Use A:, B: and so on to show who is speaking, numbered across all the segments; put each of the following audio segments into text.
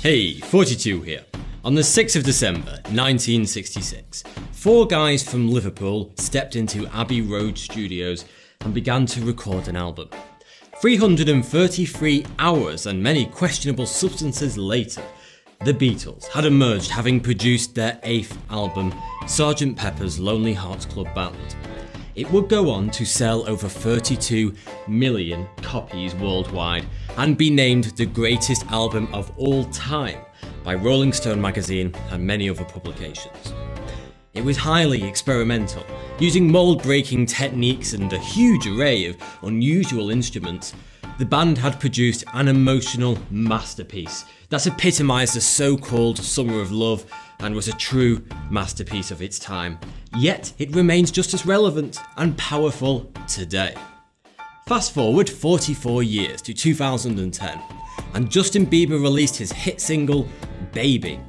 A: Hey, 42 here. On the 6th of December 1966, four guys from Liverpool stepped into Abbey Road Studios and began to record an album. 333 hours and many questionable substances later, the Beatles had emerged, having produced their 8th album, Sgt. Pepper's Lonely Hearts Club Band. It would go on to sell over 32 million copies worldwide and be named the greatest album of all time by Rolling Stone magazine and many other publications. It was highly experimental, using mold-breaking techniques and a huge array of unusual instruments. The band had produced an emotional masterpiece that epitomised the so-called Summer of Love and was a true masterpiece of its time, yet it remains just as relevant and powerful today. Fast forward 44 years to 2010, and Justin Bieber released his hit single, Baby.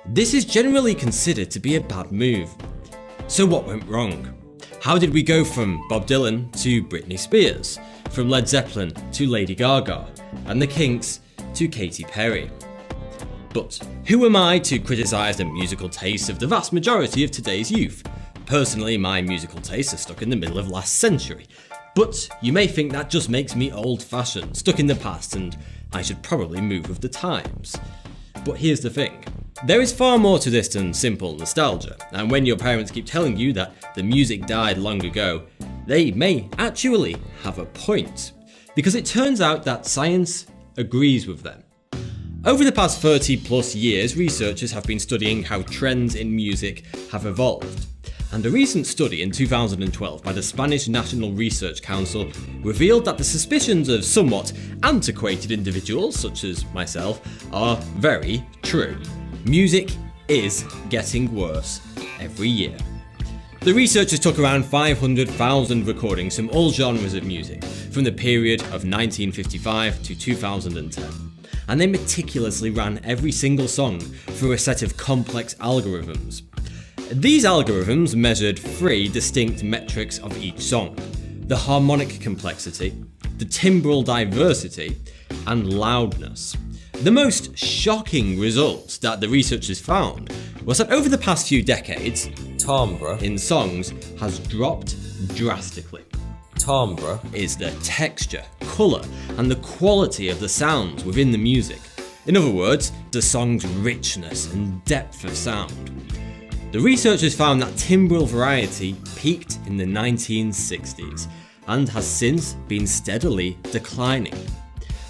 A: This is generally considered to be a bad move. So what went wrong? How did we go from Bob Dylan to Britney Spears, from Led Zeppelin to Lady Gaga, and the Kinks to Katy Perry? But who am I to criticise the musical tastes of the vast majority of today's youth? Personally, my musical tastes are stuck in the middle of last century. But you may think that just makes me old-fashioned, stuck in the past, and I should probably move with the times. But here's the thing. There is far more to this than simple nostalgia, and when your parents keep telling you that the music died long ago, they may actually have a point. Because it turns out that science agrees with them. Over the past 30 plus years, researchers have been studying how trends in music have evolved. And a recent study in 2012 by the Spanish National Research Council revealed that the suspicions of somewhat antiquated individuals, such as myself, are very true. Music is getting worse every year. The researchers took around 500,000 recordings from all genres of music, from the period of 1955 to 2010. And they meticulously ran every single song through a set of complex algorithms. These algorithms measured three distinct metrics of each song: the harmonic complexity, the timbral diversity, and loudness. The most shocking result that the researchers found was that over the past few decades, timbre in songs has dropped drastically. Timbre is the texture, colour, and the quality of the sounds within the music. In other words, the song's richness and depth of sound. The researchers found that timbral variety peaked in the 1960s and has since been steadily declining.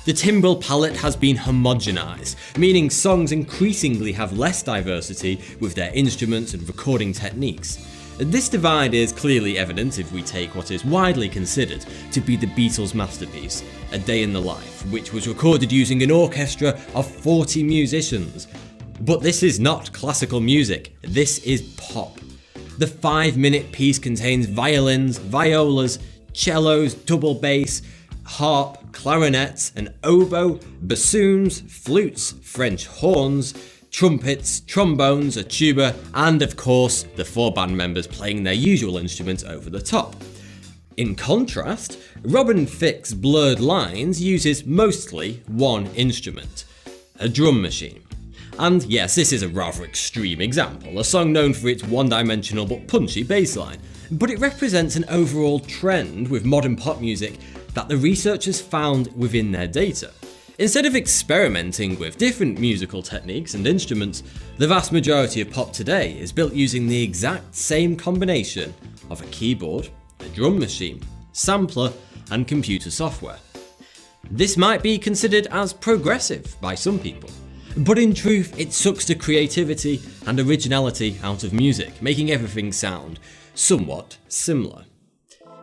A: The timbral palette has been homogenized, meaning songs increasingly have less diversity with their instruments and recording techniques. This divide is clearly evident if we take what is widely considered to be the Beatles' masterpiece, A Day in the Life, which was recorded using an orchestra of 40 musicians. But this is not classical music, this is pop. The 5-minute piece contains violins, violas, cellos, double bass, harp, clarinets, an oboe, bassoons, flutes, French horns, trumpets, trombones, a tuba, and of course the four band members playing their usual instruments over the top. In contrast, Robin Thicke's Blurred Lines uses mostly one instrument, a drum machine. And yes, this is a rather extreme example, a song known for its one-dimensional but punchy bass line, but it represents an overall trend with modern pop music that the researchers found within their data. Instead of experimenting with different musical techniques and instruments, the vast majority of pop today is built using the exact same combination of a keyboard, a drum machine, sampler, and computer software. This might be considered as progressive by some people, but in truth it sucks the creativity and originality out of music, making everything sound somewhat similar.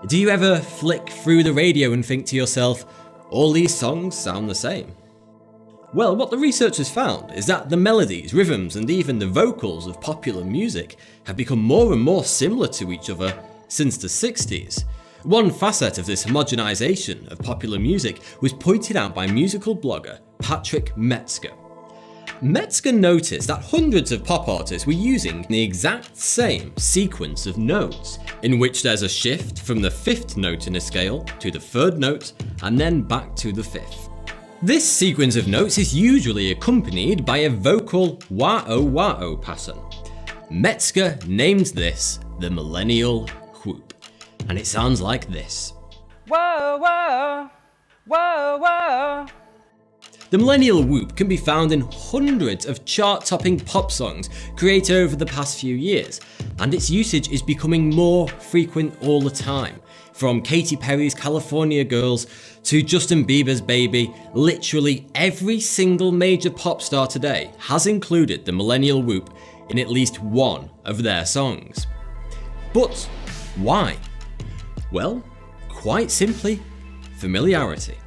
A: Do you ever flick through the radio and think to yourself, all these songs sound the same? Well, what the researchers found is that the melodies, rhythms, and even the vocals of popular music have become more and more similar to each other since the 60s. One facet of this homogenization of popular music was pointed out by musical blogger Patrick Metzger. Metzger noticed that hundreds of pop artists were using the exact same sequence of notes, in which there's a shift from the 5th note in a scale to the 3rd note and then back to the 5th. This sequence of notes is usually accompanied by a vocal wah-oh pattern. Metzger named this the millennial whoop, and it sounds like this.
B: Whoa, whoa, whoa, whoa.
A: The millennial whoop can be found in hundreds of chart-topping pop songs created over the past few years, and its usage is becoming more frequent all the time. From Katy Perry's California Girls to Justin Bieber's Baby, literally every single major pop star today has included the millennial whoop in at least one of their songs. But why? Well, quite simply, familiarity.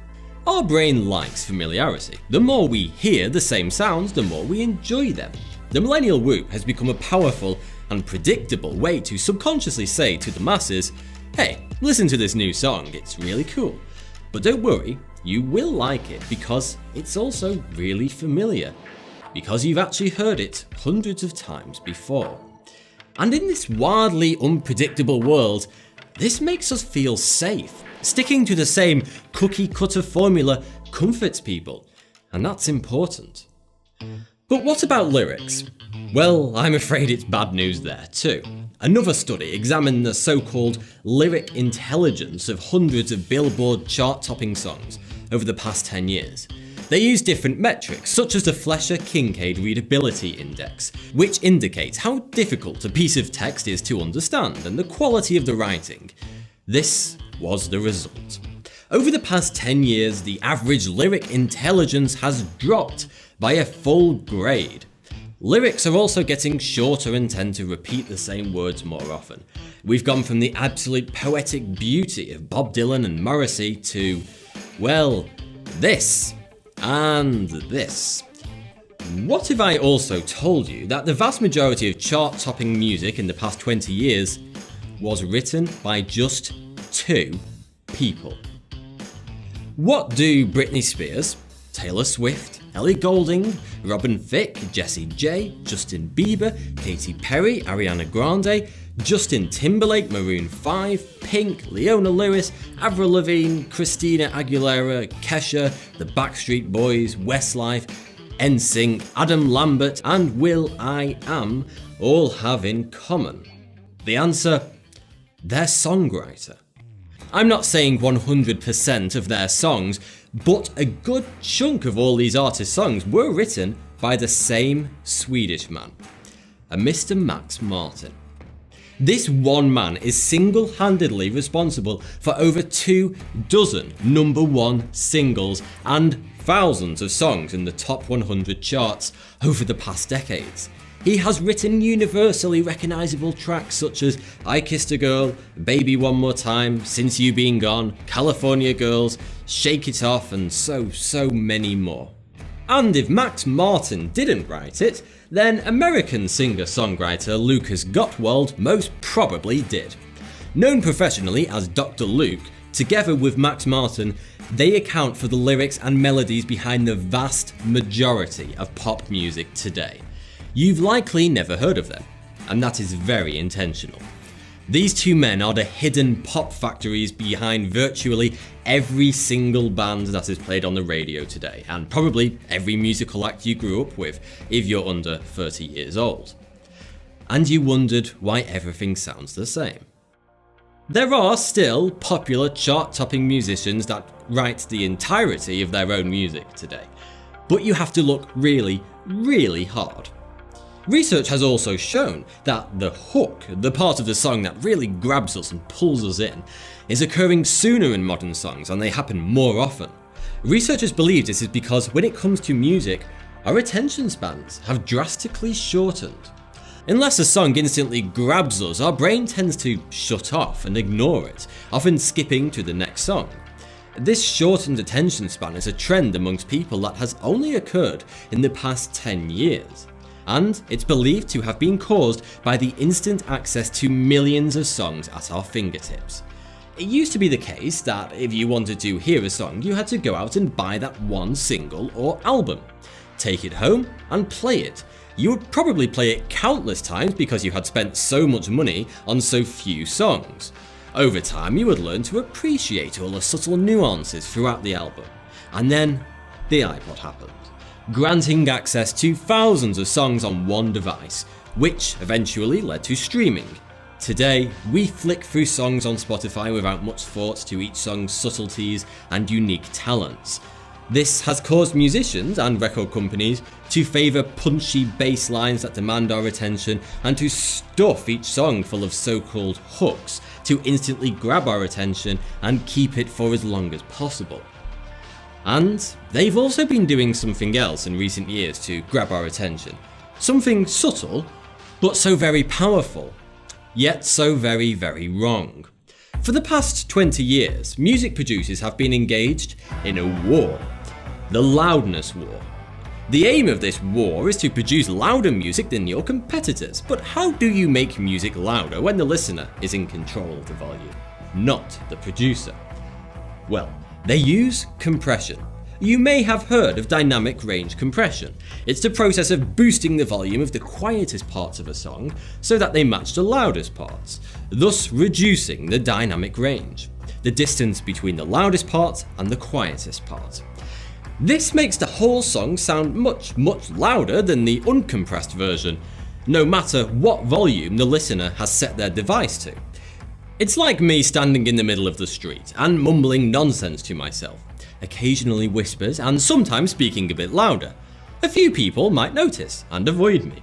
A: Our brain likes familiarity. The more we hear the same sounds, the more we enjoy them. The millennial whoop has become a powerful and predictable way to subconsciously say to the masses, hey, listen to this new song, it's really cool. But don't worry, you will like it because it's also really familiar. Because you've actually heard it hundreds of times before. And in this wildly unpredictable world, this makes us feel safe. Sticking to the same cookie-cutter formula comforts people, and that's important. But what about lyrics? Well, I'm afraid it's bad news there too. Another study examined the so-called lyric intelligence of hundreds of Billboard chart-topping songs over the past 10 years. They used different metrics, such as the Fleischer-Kincaid Readability Index, which indicates how difficult a piece of text is to understand and the quality of the writing. This was the result. Over the past 10 years, the average lyric intelligence has dropped by a full grade. Lyrics are also getting shorter and tend to repeat the same words more often. We've gone from the absolute poetic beauty of Bob Dylan and Morrissey to, well, this and this. What if I also told you that the vast majority of chart-topping music in the past 20 years was written by just 2 people? What do Britney Spears, Taylor Swift, Ellie Goulding, Robin Thicke, Jessie J, Justin Bieber, Katy Perry, Ariana Grande, Justin Timberlake, Maroon 5, Pink, Leona Lewis, Avril Lavigne, Christina Aguilera, Kesha, The Backstreet Boys, Westlife, NSYNC, Adam Lambert and will.i.am all have in common? The answer? Their songwriter. I'm not saying 100% of their songs, but a good chunk of all these artists' songs were written by the same Swedish man, a Mr. Max Martin. This one man is single-handedly responsible for over 24 #1 singles and thousands of songs in the top 100 charts over the past decades. He has written universally recognisable tracks such as I Kissed a Girl, Baby One More Time, Since You Been Gone, California Girls, Shake It Off and so many more. And if Max Martin didn't write it, then American singer-songwriter Lucas Gottwald most probably did. Known professionally as Dr. Luke, together with Max Martin, they account for the lyrics and melodies behind the vast majority of pop music today. You've likely never heard of them, and that is very intentional. These 2 men are the hidden pop factories behind virtually every single band that is played on the radio today, and probably every musical act you grew up with if you're under 30 years old. And you wondered why everything sounds the same. There are still popular chart-topping musicians that write the entirety of their own music today, but you have to look really, really hard. Research has also shown that the hook, the part of the song that really grabs us and pulls us in, is occurring sooner in modern songs and they happen more often. Researchers believe this is because when it comes to music, our attention spans have drastically shortened. Unless a song instantly grabs us, our brain tends to shut off and ignore it, often skipping to the next song. This shortened attention span is a trend amongst people that has only occurred in the past 10 years. And it's believed to have been caused by the instant access to millions of songs at our fingertips. It used to be the case that if you wanted to hear a song, you had to go out and buy that one single or album, take it home and play it. You would probably play it countless times because you had spent so much money on so few songs. Over time, you would learn to appreciate all the subtle nuances throughout the album. And then the iPod happened, granting access to thousands of songs on one device, which eventually led to streaming. Today, we flick through songs on Spotify without much thought to each song's subtleties and unique talents. This has caused musicians and record companies to favour punchy bass lines that demand our attention and to stuff each song full of so-called hooks to instantly grab our attention and keep it for as long as possible. And they've also been doing something else in recent years to grab our attention. Something subtle, but so very powerful, yet so very, very wrong. For the past 20 years, music producers have been engaged in a war. The loudness war. The aim of this war is to produce louder music than your competitors, but how do you make music louder when the listener is in control of the volume, not the producer? Well, they use compression. You may have heard of dynamic range compression. It's the process of boosting the volume of the quietest parts of a song so that they match the loudest parts, thus reducing the dynamic range, the distance between the loudest part and the quietest part. This makes the whole song sound much, much louder than the uncompressed version, no matter what volume the listener has set their device to. It's like me standing in the middle of the street and mumbling nonsense to myself, occasionally whispers and sometimes speaking a bit louder. A few people might notice and avoid me.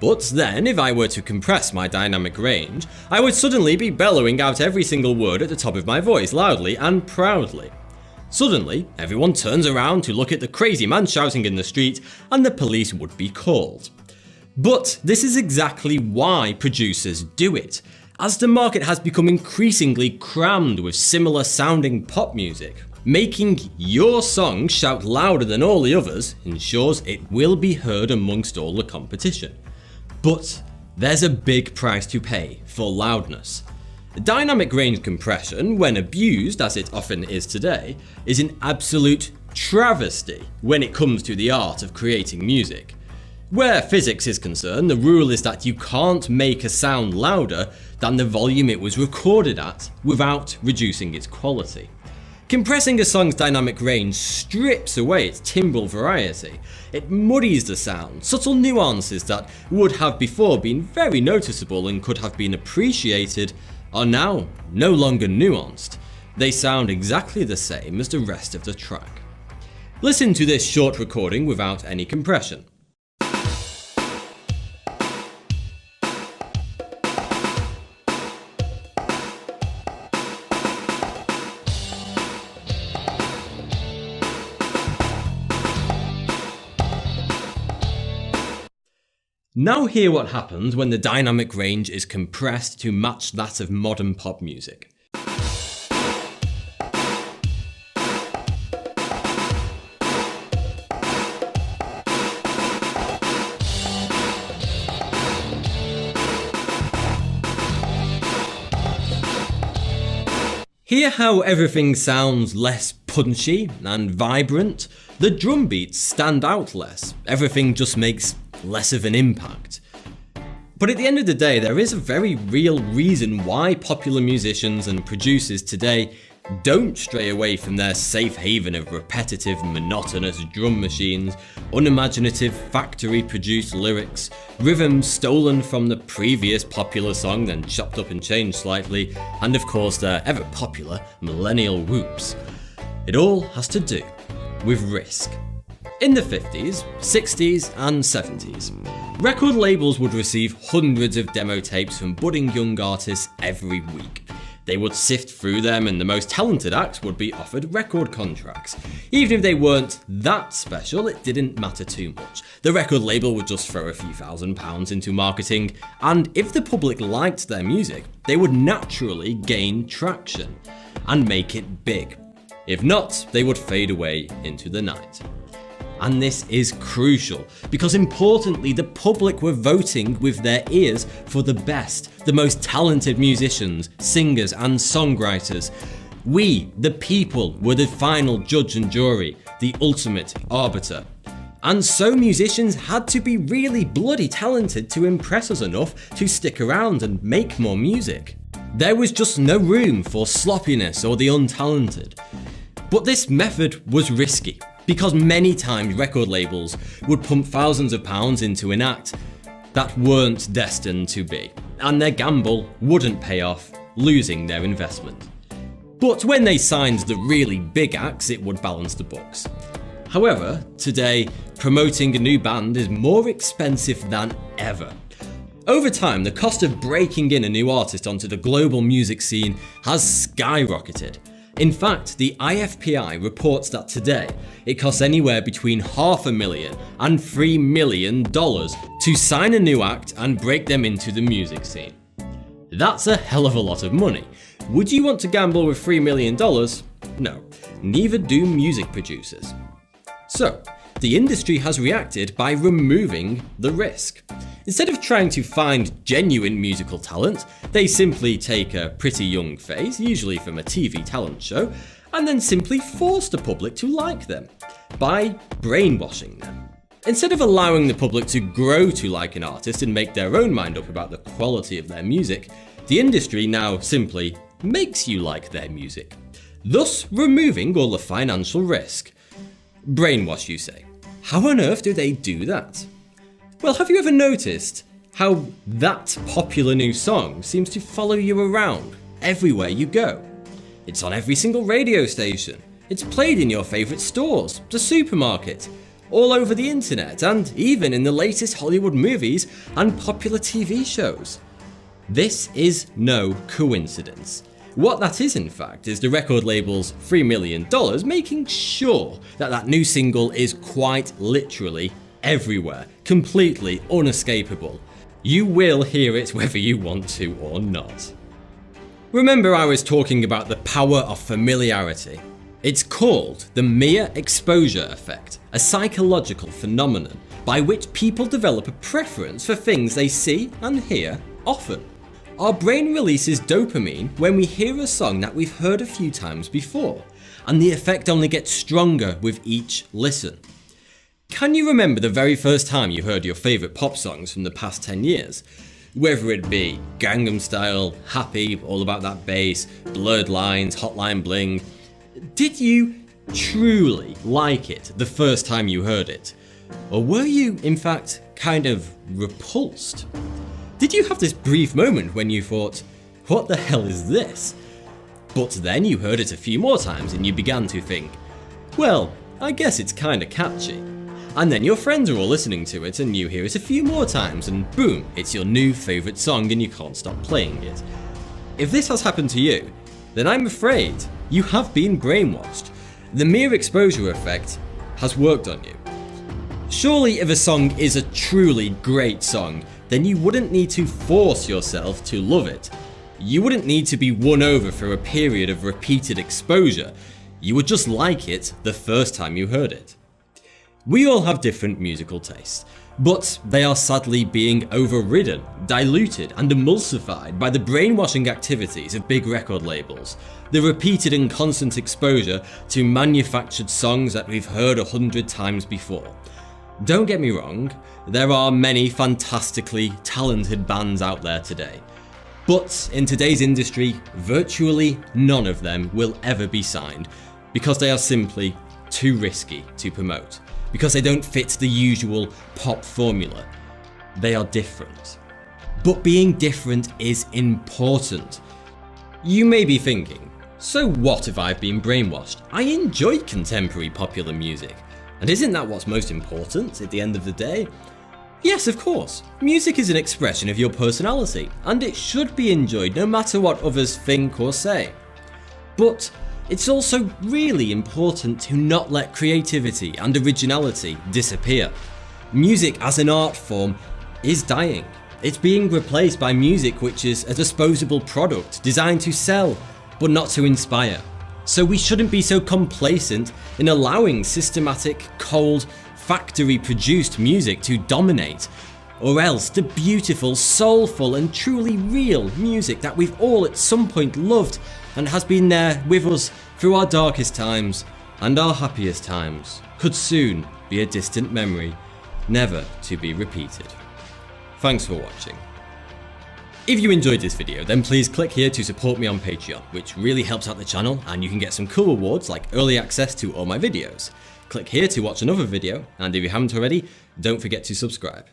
A: But then, if I were to compress my dynamic range, I would suddenly be bellowing out every single word at the top of my voice loudly and proudly. Suddenly, everyone turns around to look at the crazy man shouting in the street and the police would be called. But this is exactly why producers do it, as the market has become increasingly crammed with similar sounding pop music. Making your song shout louder than all the others ensures it will be heard amongst all the competition. But there's a big price to pay for loudness. Dynamic range compression, when abused as it often is today, is an absolute travesty when it comes to the art of creating music. Where physics is concerned, the rule is that you can't make a sound louder than the volume it was recorded at without reducing its quality. Compressing a song's dynamic range strips away its timbral variety. It muddies the sound. Subtle nuances that would have before been very noticeable and could have been appreciated are now no longer nuanced. They sound exactly the same as the rest of the track. Listen to this short recording without any compression. Now hear what happens when the dynamic range is compressed to match that of modern pop music. Hear how everything sounds less punchy and vibrant. The drum beats stand out less. Everything just makes less of an impact. But at the end of the day, there is a very real reason why popular musicians and producers today don't stray away from their safe haven of repetitive, monotonous drum machines, unimaginative, factory-produced lyrics, rhythms stolen from the previous popular song then chopped up and changed slightly, and of course their ever-popular millennial whoops. It all has to do with risk. In the 50s, 60s and 70s, record labels would receive hundreds of demo tapes from budding young artists every week. They would sift through them and the most talented acts would be offered record contracts. Even if they weren't that special, it didn't matter too much. The record label would just throw a few £1,000s into marketing, and if the public liked their music, they would naturally gain traction and make it big. If not, they would fade away into the night. And this is crucial, because importantly, the public were voting with their ears for the best, the most talented musicians, singers and songwriters. We, the people, were the final judge and jury, the ultimate arbiter. And so musicians had to be really bloody talented to impress us enough to stick around and make more music. There was just no room for sloppiness or the untalented. But this method was risky, because many times record labels would pump thousands of pounds into an act that weren't destined to be, and their gamble wouldn't pay off, losing their investment. But when they signed the really big acts, it would balance the books. However, today, promoting a new band is more expensive than ever. Over time, the cost of breaking in a new artist onto the global music scene has skyrocketed. In fact, the IFPI reports that today, it costs anywhere between $500,000 and $3 million to sign a new act and break them into the music scene. That's a hell of a lot of money. Would you want to gamble with $3 million? No, neither do music producers. So, the industry has reacted by removing the risk. Instead of trying to find genuine musical talent, they simply take a pretty young face, usually from a TV talent show, and then simply force the public to like them by brainwashing them. Instead of allowing the public to grow to like an artist and make their own mind up about the quality of their music, the industry now simply makes you like their music, thus removing all the financial risk. Brainwash, you say. How on earth do they do that? Well, have you ever noticed how that popular new song seems to follow you around everywhere you go? It's on every single radio station. It's played in your favourite stores, the supermarket, all over the internet, and even in the latest Hollywood movies and popular TV shows. This is no coincidence. What that is, in fact, is the record label's $3 million making sure that that new single is quite literally everywhere, completely unescapable. You will hear it whether you want to or not. Remember, I was talking about the power of familiarity. It's called the mere exposure effect, a psychological phenomenon by which people develop a preference for things they see and hear often. Our brain releases dopamine when we hear a song that we've heard a few times before, and the effect only gets stronger with each listen. Can you remember the very first time you heard your favourite pop songs from the past 10 years? Whether it be Gangnam Style, Happy, All About That Bass, Blurred Lines, Hotline Bling. Did you truly like it the first time you heard it? Or were you, in fact, kind of repulsed? Did you have this brief moment when you thought, what the hell is this? But then you heard it a few more times and you began to think, well, I guess it's kinda catchy. And then your friends are all listening to it and you hear it a few more times and boom, it's your new favourite song and you can't stop playing it. If this has happened to you, then I'm afraid you have been brainwashed. The mere exposure effect has worked on you. Surely if a song is a truly great song, then you wouldn't need to force yourself to love it. You wouldn't need to be won over for a period of repeated exposure. You would just like it the first time you heard it. We all have different musical tastes, but they are sadly being overridden, diluted and emulsified by the brainwashing activities of big record labels, the repeated and constant exposure to manufactured songs that we've heard 100 times before. Don't get me wrong, there are many fantastically talented bands out there today, but in today's industry, virtually none of them will ever be signed because they are simply too risky to promote, because they don't fit the usual pop formula. They are different. But being different is important. You may be thinking, so what if I've been brainwashed? I enjoy contemporary popular music. And isn't that what's most important at the end of the day? Yes, of course. Music is an expression of your personality, and it should be enjoyed no matter what others think or say. But it's also really important to not let creativity and originality disappear. Music as an art form is dying. It's being replaced by music which is a disposable product designed to sell, but not to inspire. So we shouldn't be so complacent in allowing systematic, cold, factory-produced music to dominate, or else the beautiful, soulful and truly real music that we've all at some point loved and has been there with us through our darkest times and our happiest times could soon be a distant memory, never to be repeated. Thanks for watching. If you enjoyed this video, then please click here to support me on Patreon, which really helps out the channel, and you can get some cool rewards like early access to all my videos. Click here to watch another video, and if you haven't already, don't forget to subscribe.